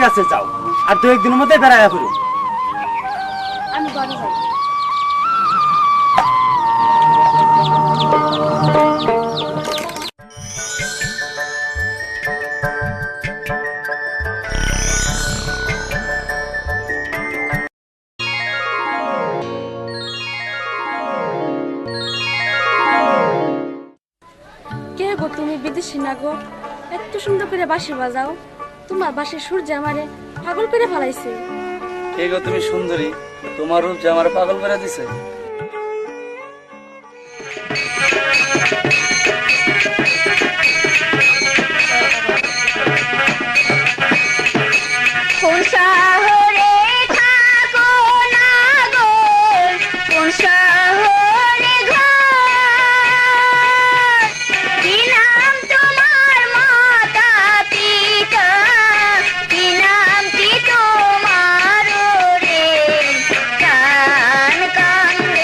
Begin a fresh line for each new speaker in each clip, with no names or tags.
কাছে যাও আর 2-1 দিনের মধ্যে বেড়াইয়া ফিরো।
আমি ঘরে যাই। কে গো তুমি বিদেশি না গো? এত সুন্দর করে বাঁশি বাজাও, তোমার বাঁশির সুর যে আমারে পাগল করে ফেলাইছে।
কে গো তুমি সুন্দরী, তোমার রূপ যে আমার পাগল করে দিছে।
কোন শহরে থাকো না গো, কোন শহরে ঘর, কি নাম তোমার মাতা পিতা, কি নাম কি তোমার রে, কান কাঙ্গাল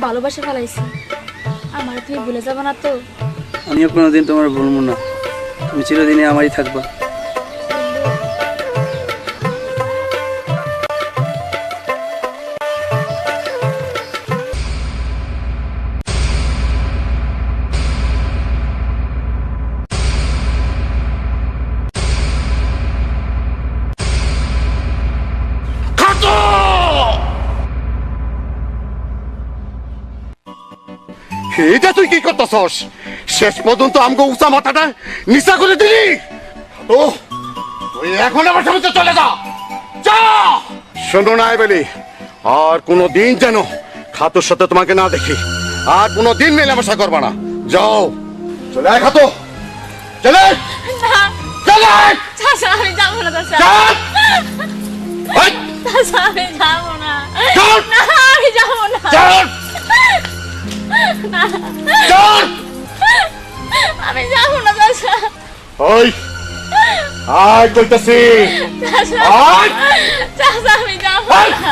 ভালোবাসে ফেলাইছি। আমার তুমি ভুলে যাবে না তো?
আমিও কোনোদিন তোমার ভুলবো না, তুমি চিরদিনই আমারই থাকবা।
এটা তুই কি করতেছস? শেষ পর্যন্ত আমগো উঁচা মাথাটা নিচা করে দিলি। ও তুই এখন আমার সামনে থেকে চলে যা, যা। শোনো না বলি, আর কোনো দিন যেন খাতুর সাথে তোমাকে না দেখি, আর কোনো দিন মেলামেশা করবা না। যাও, চলে আয় খাতো, চলে আয়। চলে আয়।
চাচা আমি যাবো না চাচা।
চল। এই,
চাচা আমি যাবো না।
চল।
না আমি যাবো না।
চল। চল।
আমি যাবো না চাচা।
ওই আয় কইতাছি,
চাচা
আয়।
চাচা আমি যাবো না।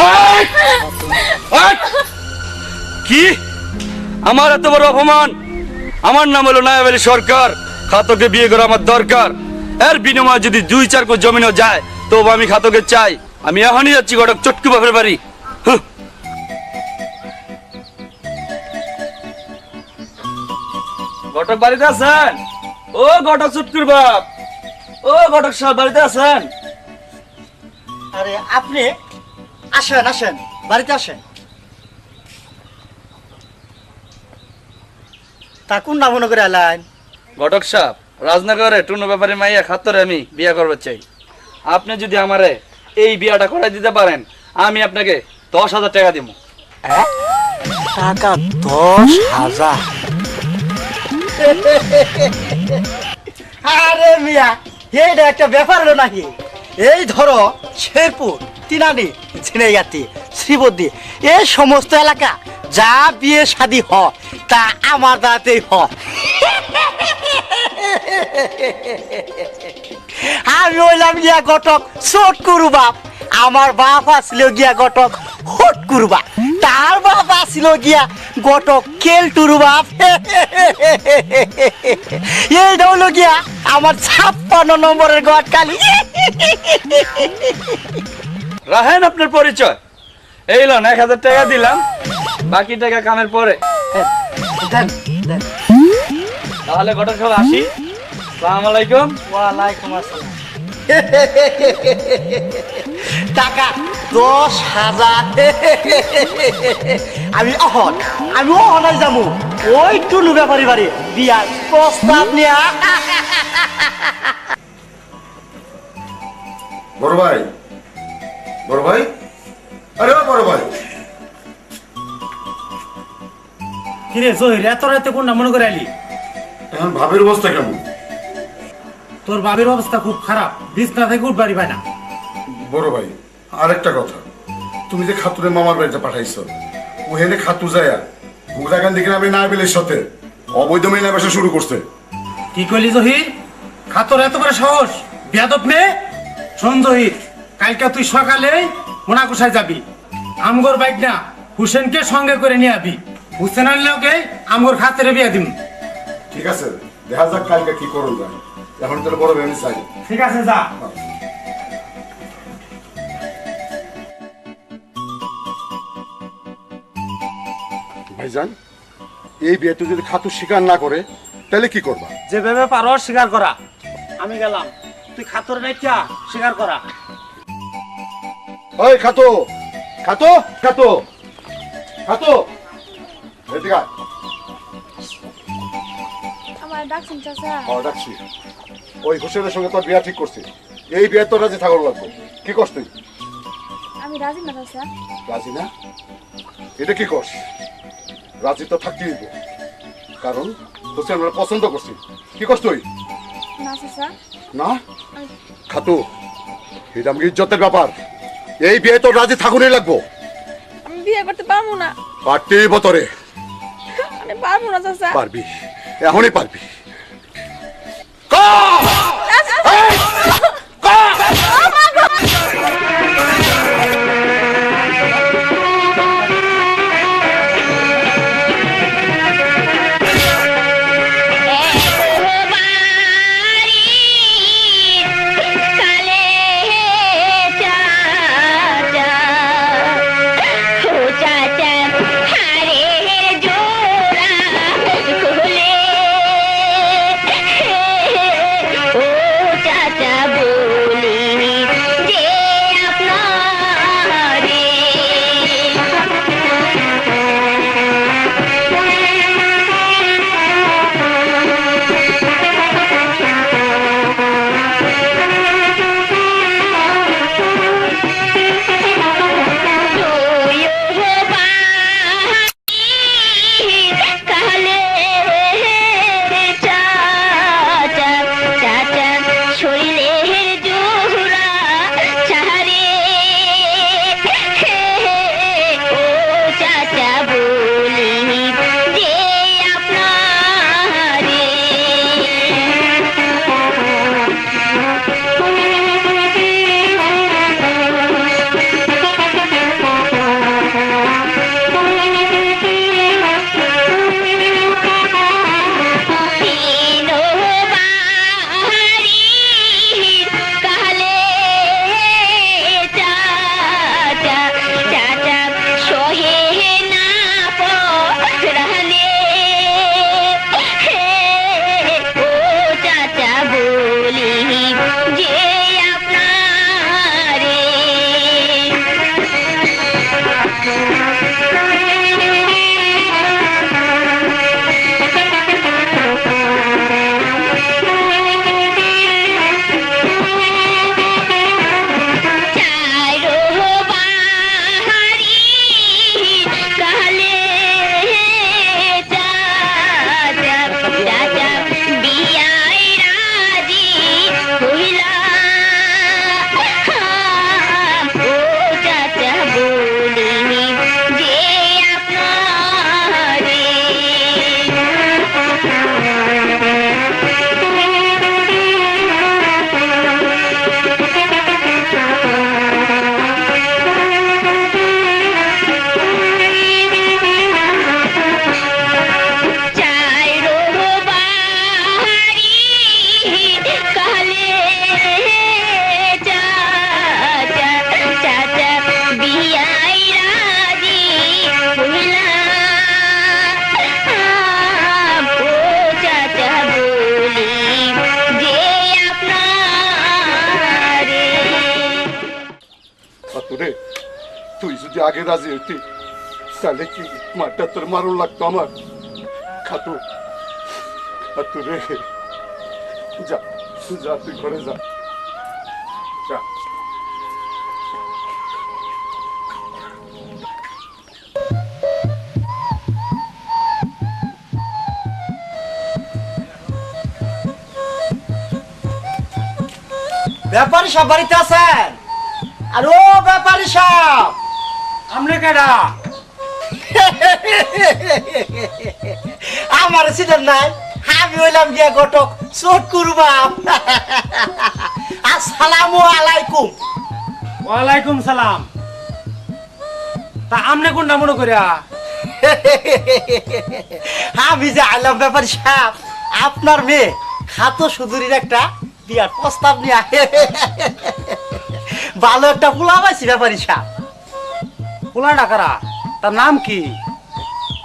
ওই, ওই।
কি আমার এত বড় অপমান? আমার নাম হলো নায়াব আলী সরকার, খাতকে বিয়ে করা আমার দরকার। এর বিনিময়ে যদি 2-4 কোটি জমিনও যায় তবু আমি খাতকে চাই। আমি এখনই যাচ্ছি ঘটক চটকু বাপের বাড়ি। ঘটক বাড়িতে আছেন? ও ঘটক চটকুর বাপ, ও ঘটক সাহেব বাড়িতে আছেন?
আরে আপনি আসেন আসেন, বাড়িতে আসেন। তা কোন না মনে করে এলেন?
ঘটক সাহেব, রাজনগরে টুনু ব্যাপারে মাইয়া খাতরে আমি বিয়া করতে চাই। আপনি যদি আমারে এই বিয়াটা করাই দিতে পারেন আমি আপনাকে 10,000 টাকা দিব।
টাকা 10,000? আরে মিয়া, এটা একটা ব্যাপার হলো নাকি? এই ধরো শেরপুর, তিনানি, ঝিনাইগাতি, শ্রীবদ্দি, এই সমস্ত এলাকা যা বিয়ে শাদী হয় তা আমার দাঁতেই হয়। আমি হইলাম গিয়া ঘটক চট করু বাপ, আমার বাপ আসছিল গিয়া ঘটক হট করবা, তার বাপ আসছিল গিয়া ঘটক কেলটুরু বাপ। এইটা হলো গিয়া আমার 56 নম্বরের গটকালি।
রাহেন আপনার পরিচয়। এই লোন 1,000 টাকা দিলাম, বাকি টাকা কামের পরে।
দেন দেন।
তাহলে ঘটক সাহেব আসি। আসসালামু আলাইকুম।
ওয়ালাইকুম আসসালাম। টাকা 10,000। আমি অহনাই যাবো ওই টুনু ব্যাপারী বাড়ি বিয়ার প্রস্তাব নিয়া।
বড় ভাই, বড় ভাই, আরে ও বড় ভাই।
কিরে জহির, এত রাতে কোন না মনে করে আলি?
এখন ভাবের অবস্থা কেমন?
তোর বাবির অবস্থা খুব খারাপ, বিছনা থেকে উঠবাড়ি পায় না।
বড় ভাই, আরেকটা কথা, তুমি যে খাতুরে মামার বাড়িতে পাঠাইছো, ওখানে খাতু যায়া গুদাগান দিকে আমি না বেলের সাথে অবৈধ মেলামেশা শুরু করছে।
কি কইলি জহির? খাতর এত বড় সাহস, বেয়াদব মেয়ে। শোন জহির, কালকে তুই সকালে মোনাকুসায় যাবি, আমগর বাইক না হুসেনকে সঙ্গে করে নিয়ে আবি। হুসেন আনলে ওকে আমগর খাতেরে বিয়া দিম।
ঠিক আছে, দেখা যাক কালকে কি করুন যায়। এখন তাহলে বড় ভাই আমি চাই।
ঠিক আছে, যা।
ভাইজান, এই বিয়েতে যদি খাতু স্বীকার না করে তাহলে কি করবা?
যেভাবে পারো স্বীকার করা। আমি গেলাম, তুই খাতর নাইকা স্বীকার করা।
ওই খাতো, খাতো, খাতো, খাতো, এদিকে আয়।
আমার ডাকছেন চাচা?
ডাকছি। ওই হোসেনের সঙ্গে তোর বিয়া ঠিক করছি, এই বিয়ে তোর রাজি থাকার লাগবে। কি করছ তুই?
আমি রাজি না চাচা।
রাজি না? এটা কি করছ? রাজি তো থাকতেই হইব, কারণ হোসেন আমরা পছন্দ করছি। কি করছ তুই?
না চাচা।
না খাতু, এটা আমার ইজ্জতের ব্যাপার। এই বিয়ে তোর রাজি থাকুনই লাগবো।
আমি বিয়ে করতে পারবো না।
পারতেই বতরে
আমি পারবো না চাচা।
পারবি, এখনই পারবি। রাজি হইতি তাহলে কি মারটা তোর মারুন লাগতো আমার। খাতু খাতু রে, যা যা, তুই ঘরে যা যা।
ব্যাপারী সব বাড়িতে আছেন? আর ও ব্যাপারী সব,
আমনে কেডা?
আমার সিজন নাই, আমি হইলাম গিয়া ঘটক চোট করবাম। আসসালামু আলাইকুম।
ওয়ালাইকুম সালাম। তা আমনে কোনটা মনে করিয়া?
আমি যে আইলাম ব্যাপারী সাহেব, আপনার মেয়ে খাতো সুদূরির একটা বিয়ার প্রস্তাব নিয়ে ভালো একটা পোলা পাইছি ব্যাপারী সাহেব।
পোলা ডাকারা, তার নাম কি?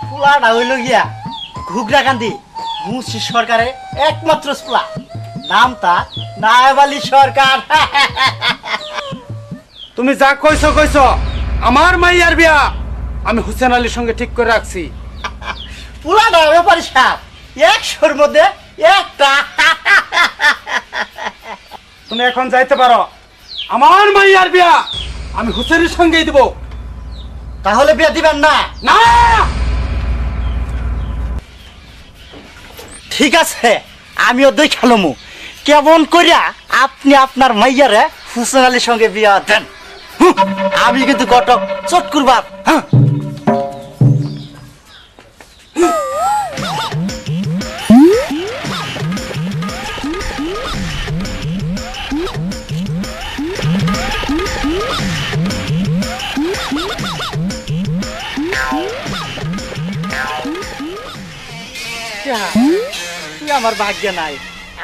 পোলাটা হইল গিয়া ঘুগরাকান্দি মুন্সি সরকারের একমাত্র পোলা, নাম তার নায়েব আলী সরকার।
তুমি যা কইছো কইছো, আমার মাইয়ার বিয়া আমি হুসেন আলীর সঙ্গে ঠিক করে রাখছি।
পোলাটা ব্যাপারী সাহেব 100-র মধ্যে একটা।
তুমি এখন যাইতে পারো, আমার মাইয়ার বিয়া আমি হুসেনের সঙ্গেই দিব।
তাহলে বিয়ে দিবেন না?
না,
ঠিক আছে, আমিও দেখালমু কেমন করিয়া আপনি আপনার মাইয়ারে হুসেন আলীর সঙ্গে বিয়া দেন। আমি কিন্তু ঘটক চট করবার। তুই আমার ভাগ্য নাই,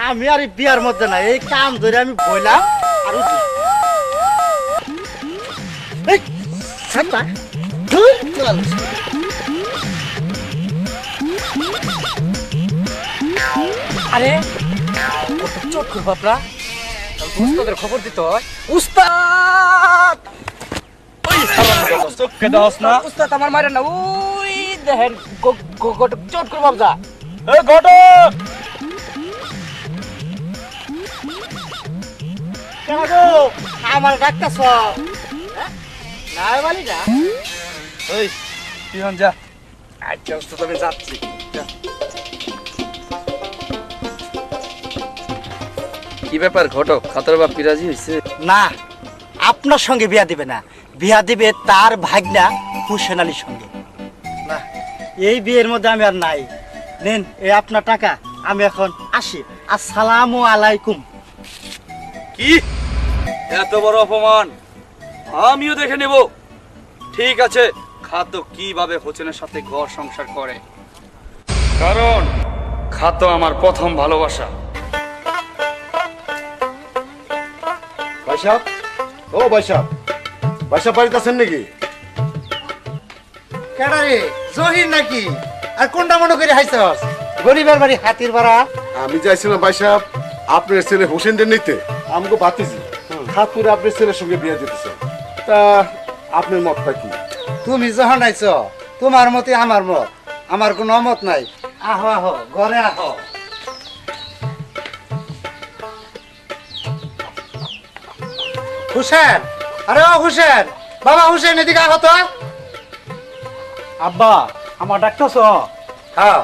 আমি আর এই বিয়ার মধ্যে নাই। এই কাম ধরে আমি বইলাম আর উঠলাম। এই, ছাড়বা। ধুর, চল।
আরে চোট করবো আপনার উস্তাদের খবর দিত উস্তাদ।
চোখকে দাস না।
উস্তাদ আমার মারে না, ওই দেখেন চোট করবো যা।
এই ঘটক,
কেন গো, আমার ডাক্তার নাই বলি না।
এই তুই হন যা।
আচ্ছা উস্তাদ আমি যাচ্ছি।
কি ব্যাপার ঘটক, খাতর বাপ পিরাজি হইছে?
না, আপনার সঙ্গে বিয়া দিবে না, বিয়া দিবে তার ভাগনা হুসেন আলীর সঙ্গে। না, এই বিয়ের মধ্যে আমি আর নাই। নেন এই আপনার টাকা, আমি এখন আসি। আসসালামু আলাইকুম।
কি এত বড় অপমান? আমিও দেখে নেব। ঠিক আছে, খাতো কিভাবে হোসেনের সাথে ঘর সংসার করে, কারণ খাতো আমার প্রথম ভালোবাসা।
ভাইসাব, ও ভাইসাব, ভাইসাব বাড়িতে আছেন নাকি?
কেডা রে, জহির নাকি? আর কোনটা মনে করে হাইছস? গরিবের বাড়ি হাতির ভাড়া।
আমি যাইছিলাম ভাইসাব আপনার ছেলে হোসেনদের নিতে। আমাকে বাতিছি খাতুরে আপনার ছেলের সঙ্গে বিয়ে দিতেছে। তা আপনার মতটা কি?
তুমি যখন আইছ, তোমার মতে আমার মত, আমার কোনো মত নাই। আহো আহো, ঘরে আহো। হুসেন, আরে ও হুসেন, বাবা হুসেন, এদিকে আহো তো।
আব্বা আমার ডাক্তার
হ্যাঁ,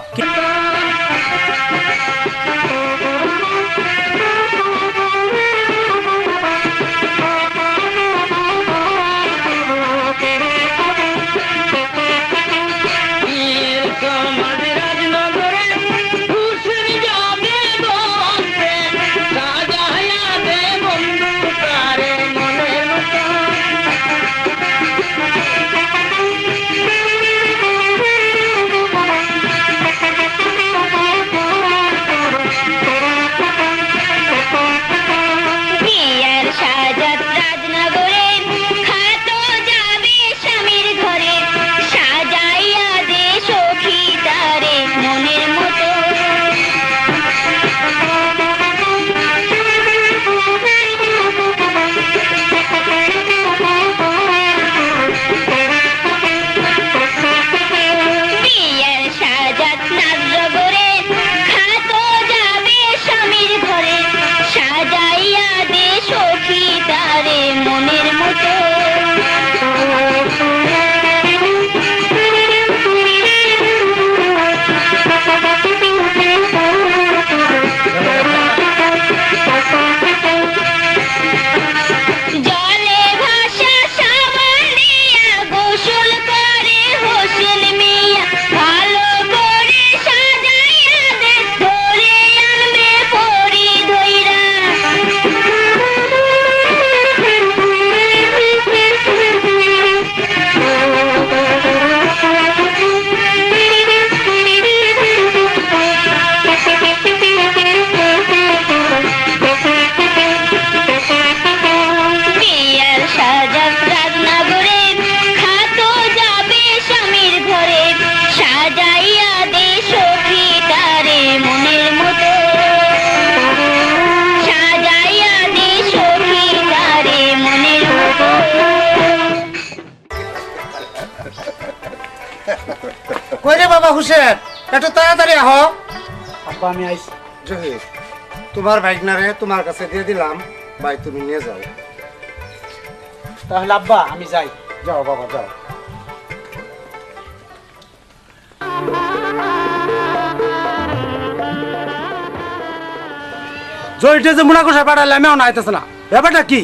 বাবা হুসেন একটু তাড়াতাড়ি আহ।
আব্বা আমি আইছি।
জহির তোমার ভাইগনারে তোমার কাছে দিয়ে দিলাম, ভাই তুমি নিয়ে যাও।
তাহলে আব্বা আমি যাই।
যাও বাবা যাও। জহিরটা যে মুনাকুষায় পাঠালে আমিও না আইতেছে না, ব্যাপারটা কি?